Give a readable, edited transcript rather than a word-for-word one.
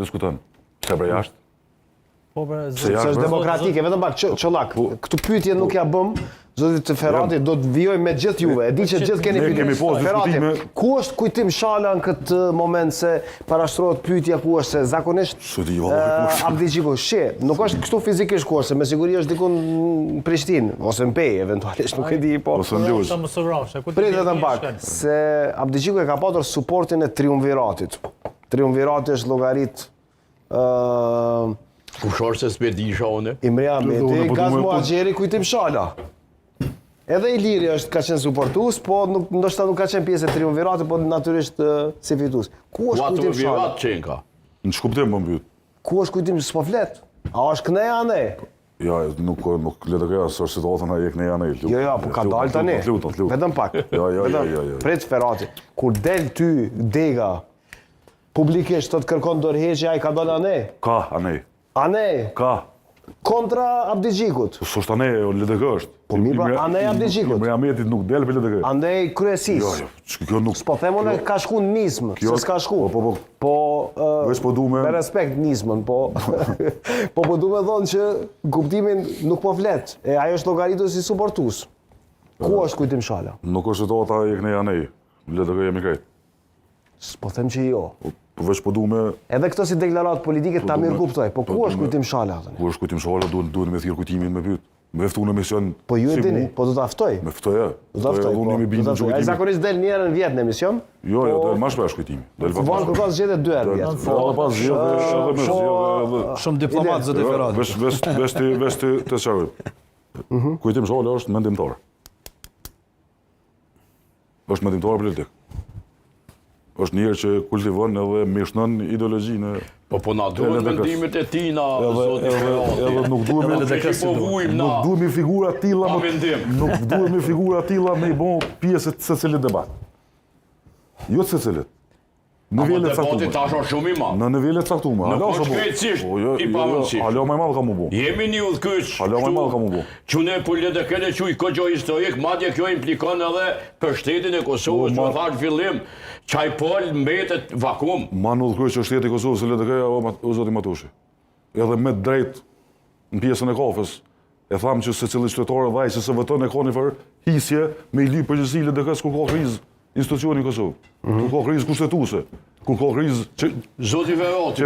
diskuton. Pse për jashtë? Po për Se është demokratike, vetëm pak çollak. Këtu pyetje nuk ja bëm. Zoti të Ferrati do të vijoj me gjithë juve. E di që gjithë keni pyetje. Ferrati, ku është kujtim Shala në këtë moment se parashtrohet pyetja ku është se zakonisht Abdixhiku, nuk është kështu fizikisht ku është, me siguri është diku në Prishtinë ose në Pejë eventualisht, nuk e di po. Pritet edhe pak se Abdixhiku e ka patur suportin e triumviratit. Triumvirati është llogarit Kushor se s'bedisha une. Imre Ahmeti, Gazmo Axheri, kujtim Shala. Edhe Iliri është ka qenë suportues, po ndoshta nuk ka qenë pjesë e triumviratit, po natyrisht si fitues. Ku është kujtim Shala? Qenka. Në shkuptim më mbyt. Ku është kujtim s'po flet? A është këneja ane? Ja, nuk le të këja, s'është situatën e këneja ane. Jo, po ka dalë tani. Vetëm pak. Jo. Prit Ferrati. Kur del ty Dega publikisht të kërkon dorëheqje, ai ka dalë ane? Ka, ane. Ane? Ka. Kontra Abdixhikut. S'është ane, LDK është. Po mirë, ane Abdixhikut. Imre Ahmetit nuk del për LDK. Ane kryesis. Jo, kjo nuk. S'po themon e ka shku në nizmë, se s'ka shku. Po, me respekt nizmën, po du me thonë që kuptimin nuk po flet. E ajo është llogaritur si suportues. Ku është kujtim Shala? Nuk është situata e këneja ane. LDK jemi krejt. S'po them që jo. Veç po du me... Edhe këto si deklaratë politike ta mirë kuptoj, po ku është kujtim Shala? Ku është kujtim Shala, duhet me thirr kujtimin me pyet. Me ftu në emision... Po ju e dini, po do ta ftoj? Me ftoj, e. Do ta ftoj, po. Ai zakonisht del një herë në vjet në emision? Jo, del më shpesh kujtimi. Von kërkon zgjedhje 2 herë në vjet. Po pas zgjedhje shumë diplomat zoti Ferrati. Vesh të çfarë? Kujtim Shala është mendimtar. Është mendimtar politik. Është njërë që kultivon edhe mishnon ideologjinë. Po na duhet mendimet e tina, zoti Ferrati. Edhe nuk duhemi figura tilla, nuk duhemi figura tilla me i bon pjesë të secilit debat. Jo të secilit. Në nivele të caktuara. Debati tash është shumë i madh. Në nivele të caktuara. Nuk është krejtësisht i pamundësisht. Alo më madh ka më bu. Jemi një udhkyç. Alo më madh ka më bu. Çunë politika kene çuj këgjo historik, madje kjo implikon edhe për shtetin e Kosovës, që thash fillim, çaj pol mbetet vakum. Ma në udhkyç është shteti i Kosovës, LDK-ja o zoti Matushi. Edhe me drejt në pjesën e kafës e tham që secili qytetar vaj që se voton e ka një farë hisje me i lyp përgjithësi LDK-s kur ka krizë institucioni i Kosovë. Kur ka krizë kushtetuese, kur ka krizë Zoti Ferrati